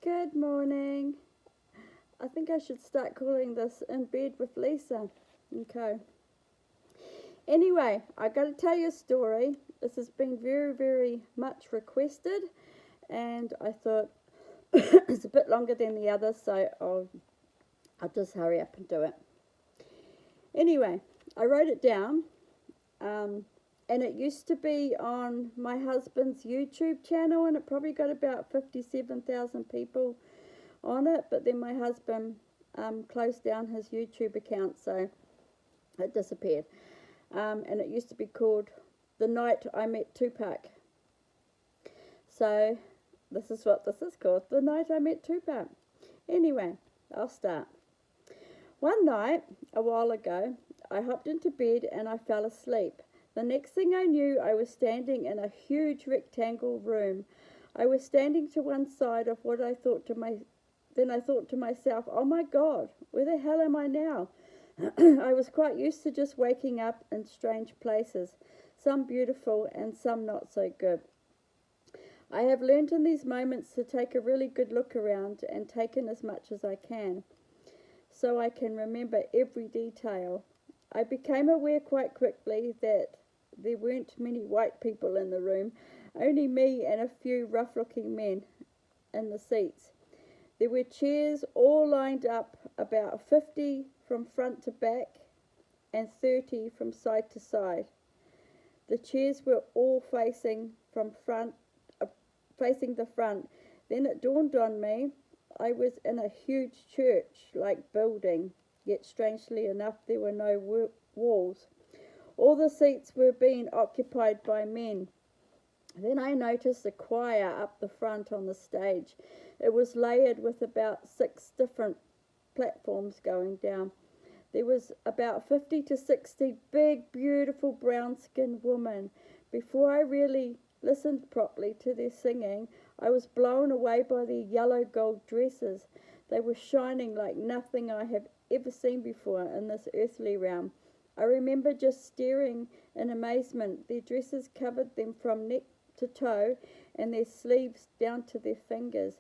Good morning. I think I should start calling this In Bed with Lisa. Okay. Anyway, I got to tell you a story. This has been very, very much requested, and I thought it's a bit longer than the others, so I'll just hurry up and do it. Anyway, I wrote it down, and it used to be on my husband's YouTube channel, and it probably got about 57,000 people on it, but then my husband closed down his YouTube account, so it disappeared. And it used to be called The Night I Met Tupac. So this is what this is called, The Night I Met Tupac. Anyway, I'll start. One night, a while ago, I hopped into bed and I fell asleep. The next thing I knew, I was standing in a huge rectangle room. I was standing to one side of what I thought to myself, oh my God, where the hell am I now? I was quite used to just waking up in strange places, some beautiful and some not so good. I have learned in these moments to take a really good look around and take in as much as I can, so I can remember every detail. I became aware quite quickly that there weren't many white people in the room, only me and a few rough-looking men in the seats. There were chairs all lined up, about 50 from front to back and 30 from side to side. The chairs were all facing the front. Then it dawned on me I was in a huge church-like building, yet strangely enough there were no walls. All the seats were being occupied by men. Then I noticed a choir up the front on the stage. It was layered with about 6 different platforms going down. There was about 50 to 60 big, beautiful, brown-skinned women. Before I really listened properly to their singing, I was blown away by their yellow gold dresses. They were shining like nothing I have ever seen before in this earthly realm. I remember just staring in amazement. Their dresses covered them from neck to toe and their sleeves down to their fingers.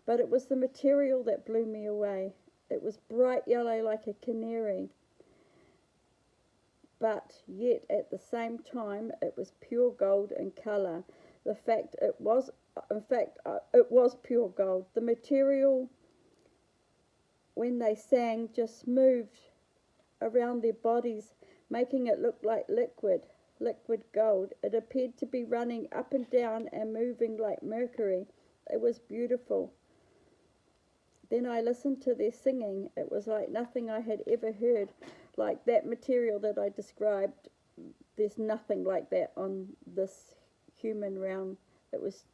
But it was the material that blew me away. It was bright yellow like a canary, but yet at the same time it was pure gold in colour. It was pure gold. The material, when they sang, just moved around their bodies, making it look like liquid gold. It appeared to be running up and down and moving like mercury. It was beautiful. Then I listened to their singing. It was like nothing I had ever heard. Like that material that I described, there's nothing like that on this human realm. It was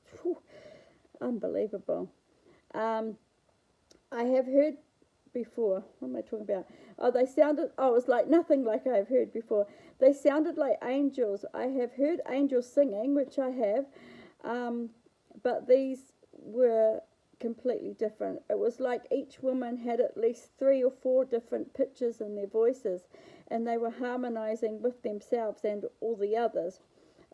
unbelievable. I have heard before. What am I talking about? It was like nothing like I have heard before. They sounded like angels. I have heard angels singing, which I have, but these were completely different. It was like each woman had at least 3 or 4 different pitches in their voices, and they were harmonizing with themselves and all the others.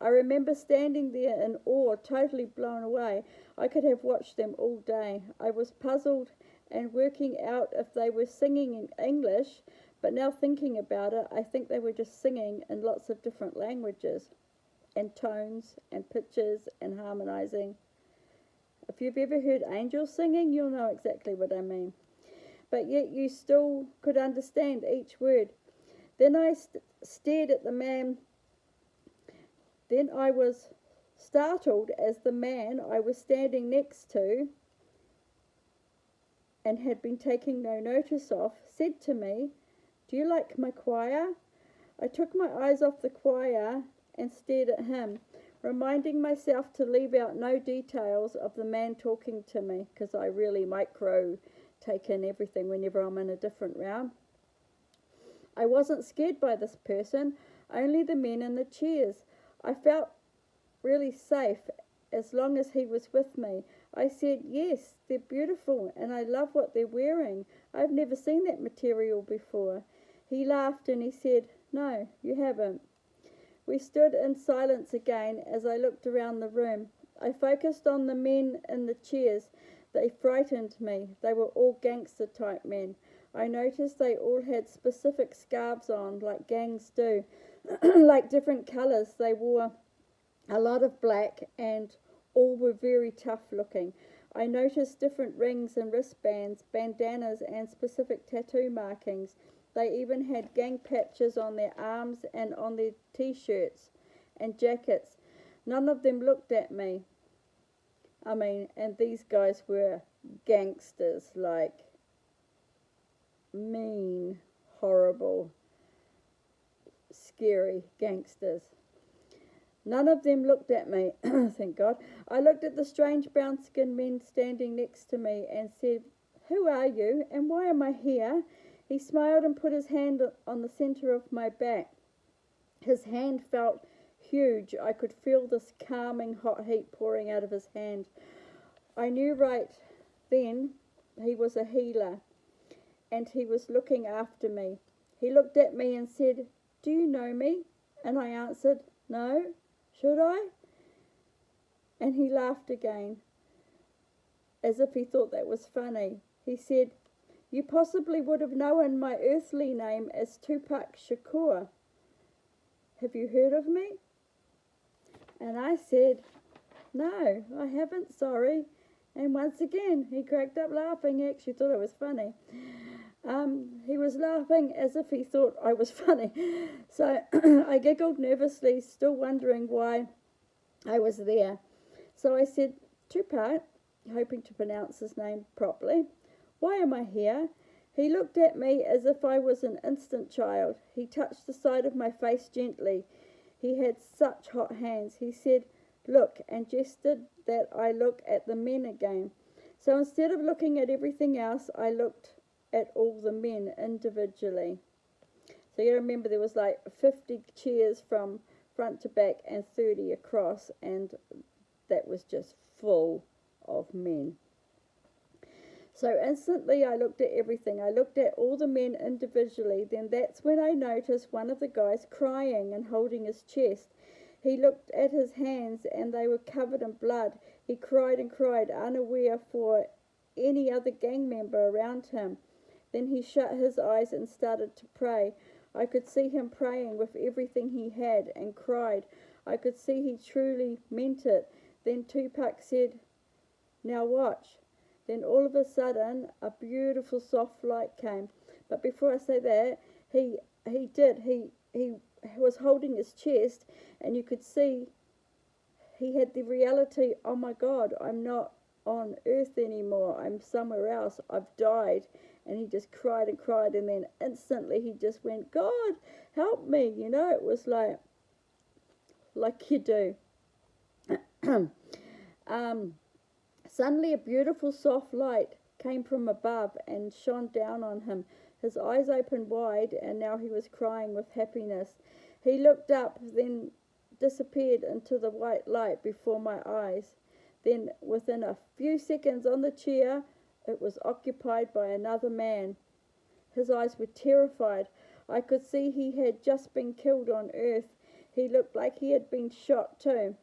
I remember standing there in awe, totally blown away. I could have watched them all day. I was puzzled and working out if they were singing in English, but now thinking about it, I think they were just singing in lots of different languages and tones and pitches and harmonizing. If you've ever heard angels singing, you'll know exactly what I mean. But yet you still could understand each word. Then I stared at the man. Then I was startled as the man I was standing next to and had been taking no notice of said to me, "Do you like my choir?" I took my eyes off the choir and stared at him, reminding myself to leave out no details of the man talking to me, because I really take in everything whenever I'm in a different realm. I wasn't scared by this person, only the men in the chairs. I felt really safe as long as he was with me. I said, "Yes, they're beautiful and I love what they're wearing. I've never seen that material before." He laughed and he said, "No, you haven't." We stood in silence again as I looked around the room. I focused on the men in the chairs. They frightened me. They were all gangster type men. I noticed they all had specific scarves on, like gangs do, like different colours. They wore a lot of black and all were very tough looking. I noticed different rings and wristbands, bandanas and specific tattoo markings. They even had gang patches on their arms and on their t-shirts and jackets. None of them looked at me. And these guys were gangsters, like mean, horrible, scary gangsters. None of them looked at me, thank God. I looked at the strange brown-skinned men standing next to me and said, "Who are you and why am I here?" He smiled and put his hand on the centre of my back. His hand felt huge. I could feel this calming hot heat pouring out of his hand. I knew right then he was a healer and he was looking after me. He looked at me and said, "Do you know me?" And I answered, "No. Should I?" And he laughed again, as if he thought that was funny. He said, "You possibly would have known my earthly name as Tupac Shakur. Have you heard of me?" And I said, "No, I haven't, sorry." And once again, he cracked up laughing. He actually thought it was funny. He was laughing as if he thought I was funny. So I giggled nervously, still wondering why I was there. So I said, "Tupac," hoping to pronounce his name properly, "why am I here?" He looked at me as if I was an instant child. He touched the side of my face gently. He had such hot hands. He said, "Look," and gestured that I look at the men again. So instead of looking at everything else, I looked at all the men individually. So you remember there was like 50 chairs from front to back and 30 across, and that was just full of men. So instantly I looked at everything. I looked at all the men individually. Then that's when I noticed one of the guys crying and holding his chest. He looked at his hands and they were covered in blood. He cried and cried, unaware for any other gang member around him. Then he shut his eyes and started to pray. I could see him praying with everything he had and cried. I could see he truly meant it. Then Tupac said, "Now watch." Then all of a sudden, a beautiful soft light came. But before I say that, he was holding his chest, and you could see he had the reality, "Oh my God, I'm not on earth anymore. I'm somewhere else. I've died." And he just cried and cried, and then instantly he just went, "God, help me." It was like you do. Suddenly a beautiful soft light came from above and shone down on him. His eyes opened wide, and now he was crying with happiness. He looked up, then disappeared into the white light before my eyes. Then, within a few seconds on the chair, it was occupied by another man. His eyes were terrified. I could see he had just been killed on earth. He looked like he had been shot too.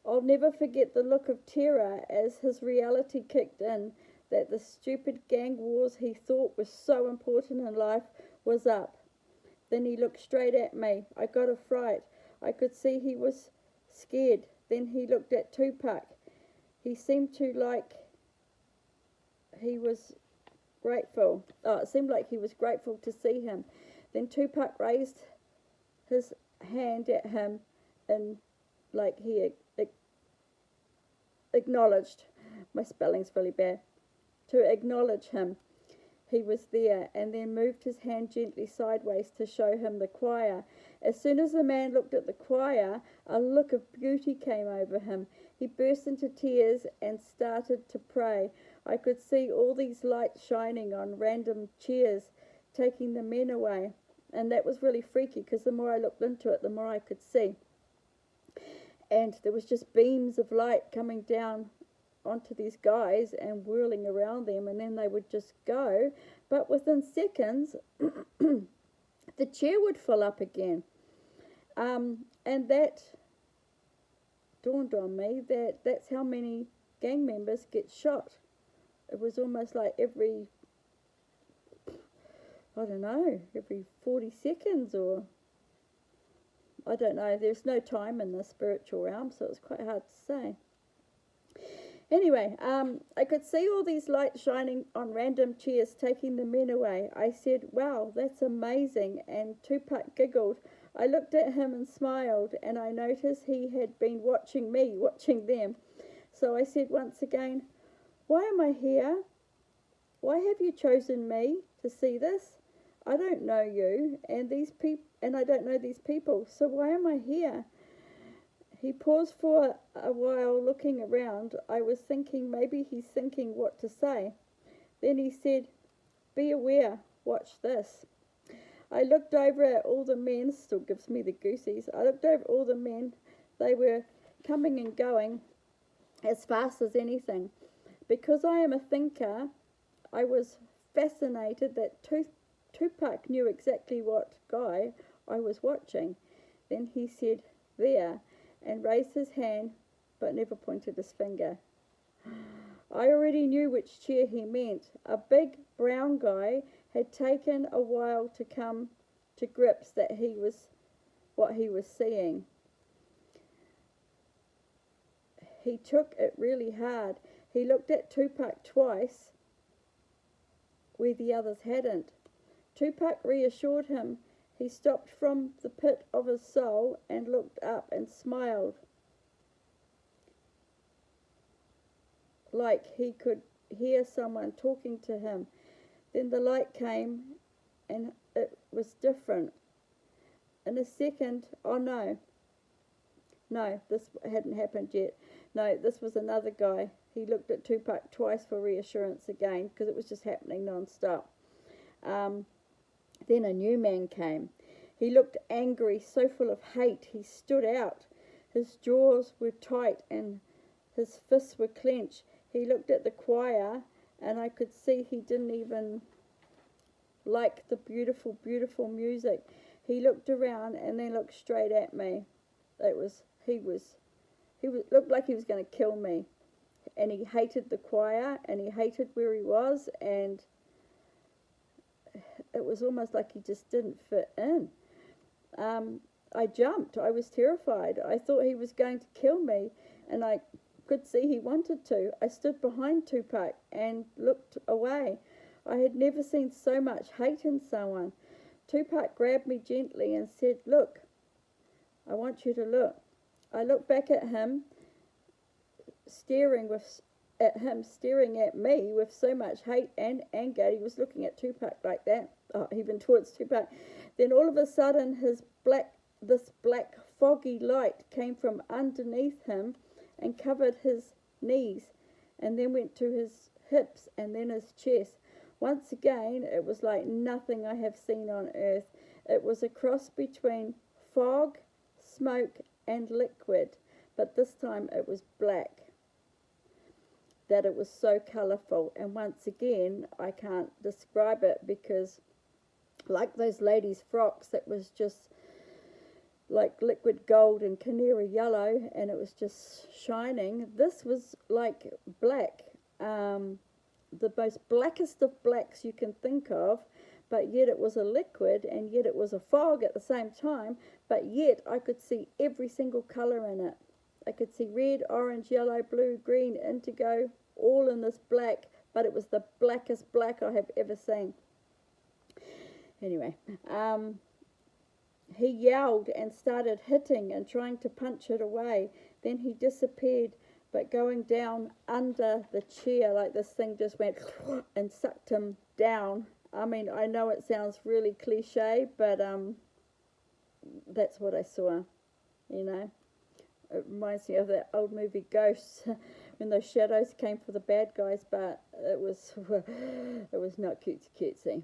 I'll never forget the look of terror as his reality kicked in, that the stupid gang wars he thought were so important in life was up. Then he looked straight at me. I got a fright. I could see he was scared. Then he looked at Tupac. He seemed to like he was grateful. It seemed like he was grateful to see him. Then Tupac raised his hand at him and like he acknowledged, my spelling's really bad, to acknowledge him. He was there, and then moved his hand gently sideways to show him the choir. As soon as the man looked at the choir, a look of beauty came over him. He burst into tears and started to pray. I could see all these lights shining on random chairs, taking the men away. And that was really freaky, because the more I looked into it, the more I could see. And there was just beams of light coming down onto these guys and whirling around them, and then they would just go. But within seconds, the chair would fill up again. And that dawned on me that that's how many gang members get shot. It was almost like every 40 seconds, or I don't know. There's no time in the spiritual realm, so it's quite hard to say. Anyway, I could see all these lights shining on random chairs, taking the men away. I said, "Wow, that's amazing," and Tupac giggled. I looked at him and smiled, and I noticed he had been watching me, watching them. So I said once again, "Why am I here? Why have you chosen me to see this? I don't know you, and I don't know these people, so why am I here?" He paused for a while, looking around. I was thinking maybe he's thinking what to say. Then he said, "Be aware, watch this." I looked over at all the men, still gives me the goosies. I looked over all the men. They were coming and going as fast as anything. Because I am a thinker, I was fascinated that Tupac knew exactly what guy I was watching. Then he said, "There," and raised his hand, but never pointed his finger. I already knew which chair he meant. A big brown guy had taken a while to come to grips that he was what he was seeing. He took it really hard. He looked at Tupac twice where the others hadn't. Tupac reassured him. He stopped from the pit of his soul and looked up and smiled, like he could hear someone talking to him. Then the light came, and it was different. In a second, no, this hadn't happened yet. No, this was another guy. He looked at Tupac twice for reassurance again, because it was just happening non-stop. Then a new man came. He looked angry, so full of hate. He stood out. His jaws were tight and his fists were clenched. He looked at the choir, and I could see he didn't even like the beautiful, beautiful music. He looked around and then looked straight at me. He looked like he was going to kill me. And he hated the choir, and he hated where he was, and it was almost like he just didn't fit in. I jumped. I was terrified. I thought he was going to kill me, and I could see he wanted to. I stood behind Tupac and looked away. I had never seen so much hate in someone. Tupac grabbed me gently and said, "Look, I want you to look." I looked back at him, staring at me with so much hate and anger. He was looking at Tupac like that, even towards Tupac. Then all of a sudden, this black foggy light came from underneath him and covered his knees, and then went to his hips and then his chest. Once again, it was like nothing I have seen on earth. It was a cross between fog, smoke, and liquid, but this time it was black. That it was so colourful, and once again, I can't describe it, because like those ladies' frocks, it was just like liquid gold and canary yellow, and it was just shining. This was like black, the most blackest of blacks you can think of, but yet it was a liquid, and yet it was a fog at the same time, but yet I could see every single colour in it. I could see red, orange, yellow, blue, green, indigo, all in this black, but it was the blackest black I have ever seen. Anyway, he yelled and started hitting and trying to punch it away. Then he disappeared, but going down under the chair, like this thing just went and sucked him down. I mean, I know it sounds really cliche, but that's what I saw, you know. It reminds me of that old movie Ghosts, when those shadows came for the bad guys, but it was not cutesy.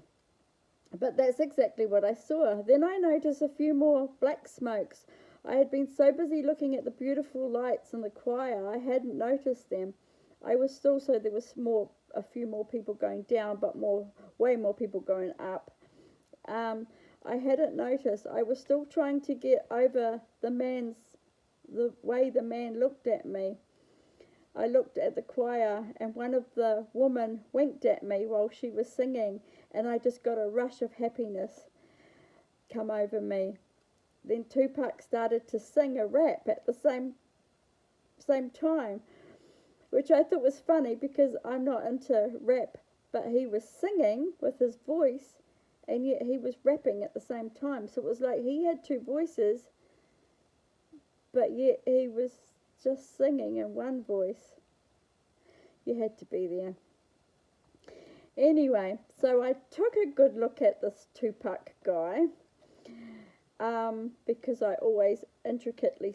But that's exactly what I saw. Then I noticed a few more black smokes. I had been so busy looking at the beautiful lights in the choir, I hadn't noticed them. I was still, so there was a few more people going down, but way more people going up. I hadn't noticed. I was still trying to get over the way the man looked at me. I looked at the choir, and one of the women winked at me while she was singing, and I just got a rush of happiness come over me. Then Tupac started to sing a rap at the same time, which I thought was funny because I'm not into rap, but he was singing with his voice, and yet he was rapping at the same time. So it was like he had two voices, but yet he was just singing in one voice. You had to be there. Anyway, so I took a good look at this Tupac guy, because I always intricately,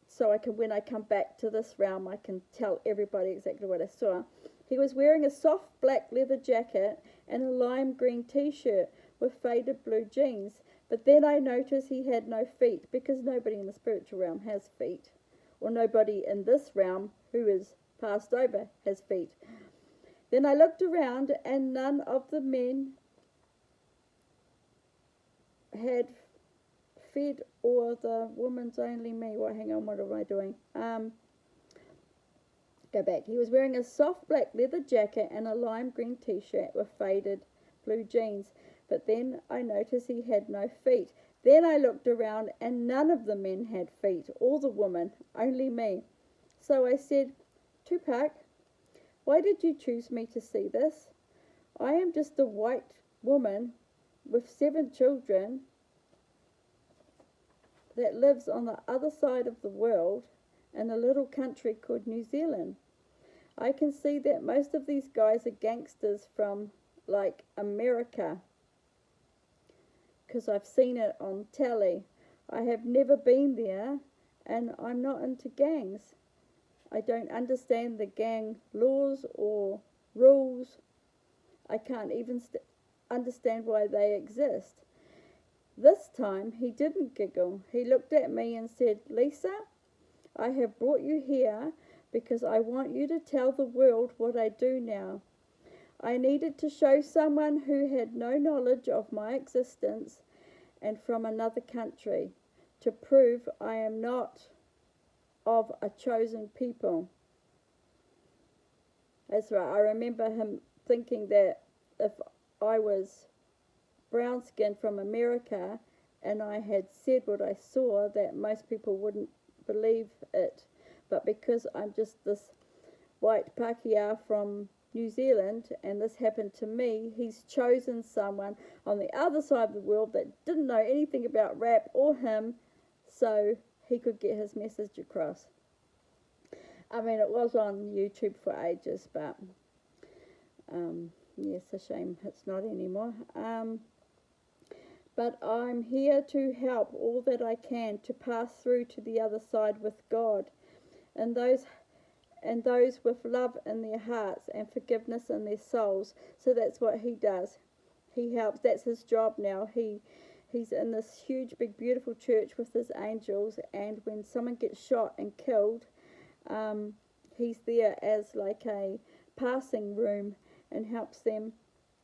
so I can, when I come back to this realm, I can tell everybody exactly what I saw. He was wearing a soft black leather jacket and a lime green t-shirt with faded blue jeans. But then I noticed he had no feet, because nobody in the spiritual realm has feet, or nobody in this realm who is passed over has feet. Then I looked around, and none of the men had fed, or the woman's only me. Well, hang on, what am I doing? Go back. He was wearing a soft black leather jacket and a lime green t-shirt with faded blue jeans. But then I noticed he had no feet. Then I looked around, and none of the men had feet, or the woman, only me. So I said, Tupac, why did you choose me to see this? I am just a white woman with 7 children that lives on the other side of the world in a little country called New Zealand. I can see that most of these guys are gangsters from, like, America, because I've seen it on telly. I have never been there, and I'm not into gangs. I don't understand the gang laws or rules. I can't even understand why they exist. This time he didn't giggle. He looked at me and said, Lisa, I have brought you here because I want you to tell the world what I do now. I needed to show someone who had no knowledge of my existence and from another country to prove I am not of a chosen people. That's right. I remember him thinking that if I was brown skinned from America and I had said what I saw, that most people wouldn't believe it. But because I'm just this white Pākehā from New Zealand and this happened to me, he's chosen someone on the other side of the world that didn't know anything about rap or him, so he could get his message across. I mean, it was on YouTube for ages, but yeah, it's a shame it's not anymore. But I'm here to help all that I can to pass through to the other side with God, and those with love in their hearts and forgiveness in their souls. So that's what he does. He helps. That's his job now. He's in this huge, big, beautiful church with his angels, and when someone gets shot and killed, he's there as like a passing room and helps them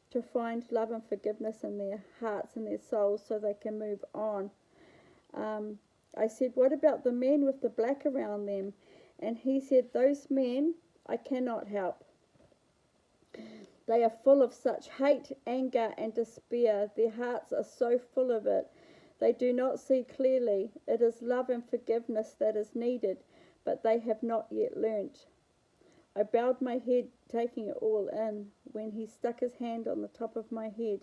to find love and forgiveness in their hearts and their souls so they can move on. I said, what about the men with the black around them? And he said, those men I cannot help. They are full of such hate, anger, and despair. Their hearts are so full of it. They do not see clearly. It is love and forgiveness that is needed, but they have not yet learnt. I bowed my head, taking it all in, when he stuck his hand on the top of my head.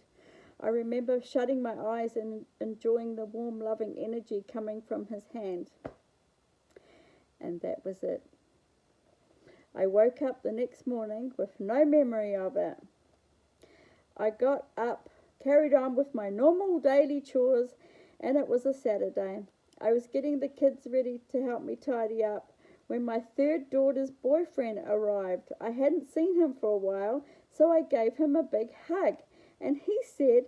I remember shutting my eyes and enjoying the warm, loving energy coming from his hand. And that was it. I woke up the next morning with no memory of it. I got up, carried on with my normal daily chores, and it was a Saturday. I was getting the kids ready to help me tidy up when my third daughter's boyfriend arrived. I hadn't seen him for a while, so I gave him a big hug, and he said,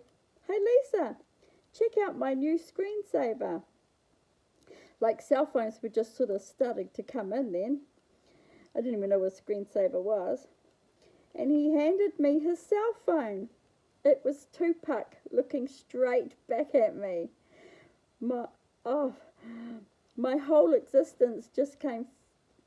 "Hey Lisa, check out my new screensaver." Like cell phones were just sort of starting to come in then. I didn't even know what a screensaver was. And he handed me his cell phone. It was Tupac looking straight back at me. My whole existence just came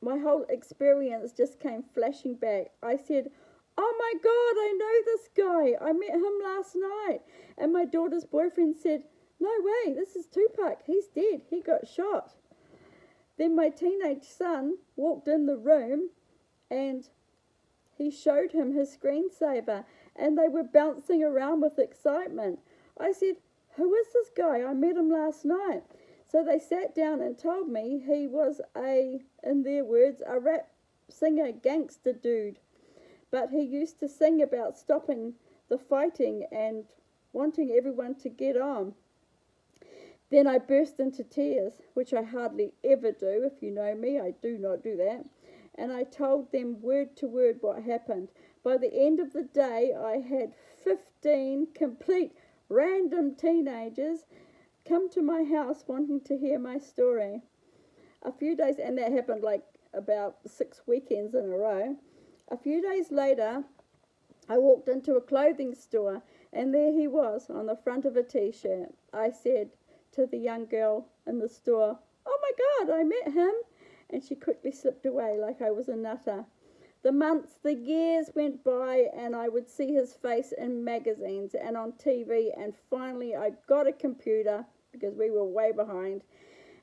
my whole experience just came flashing back. I said, oh my God, I know this guy. I met him last night. And my daughter's boyfriend said, no way, this is Tupac. He's dead. He got shot. Then my teenage son walked in the room and he showed him his screensaver and they were bouncing around with excitement. I said, who is this guy? I met him last night. So they sat down and told me he was in their words, a rap singer gangster dude. But he used to sing about stopping the fighting and wanting everyone to get on. Then I burst into tears, which I hardly ever do. If you know me, I do not do that. And I told them word to word what happened. By the end of the day, I had 15 complete random teenagers come to my house wanting to hear my story. A few days, and that happened like about 6 weekends in a row. A few days later, I walked into a clothing store, and there he was on the front of a t-shirt. I said to the young girl in the store, oh my God, I met him. And she quickly slipped away like I was a nutter. The months, the years went by, and I would see his face in magazines and on TV, and finally I got a computer because we were way behind,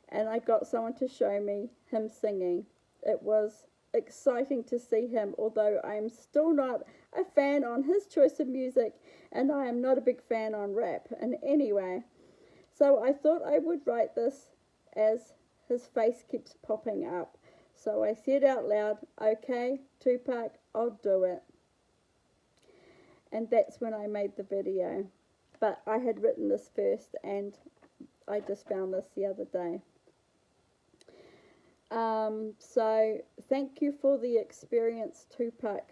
and I got someone to show me him singing. It was exciting to see him, although I'm still not a fan on his choice of music, and I am not a big fan on rap in any way. So I thought I would write this as his face keeps popping up. So I said out loud, okay, Tupac, I'll do it. And that's when I made the video. But I had written this first, and I just found this the other day. So thank you for the experience, Tupac.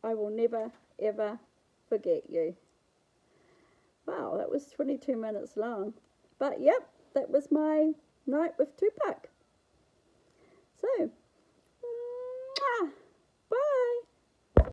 I will never, ever forget you. Wow, that was 22 minutes long. But yep, that was my night with Tupac.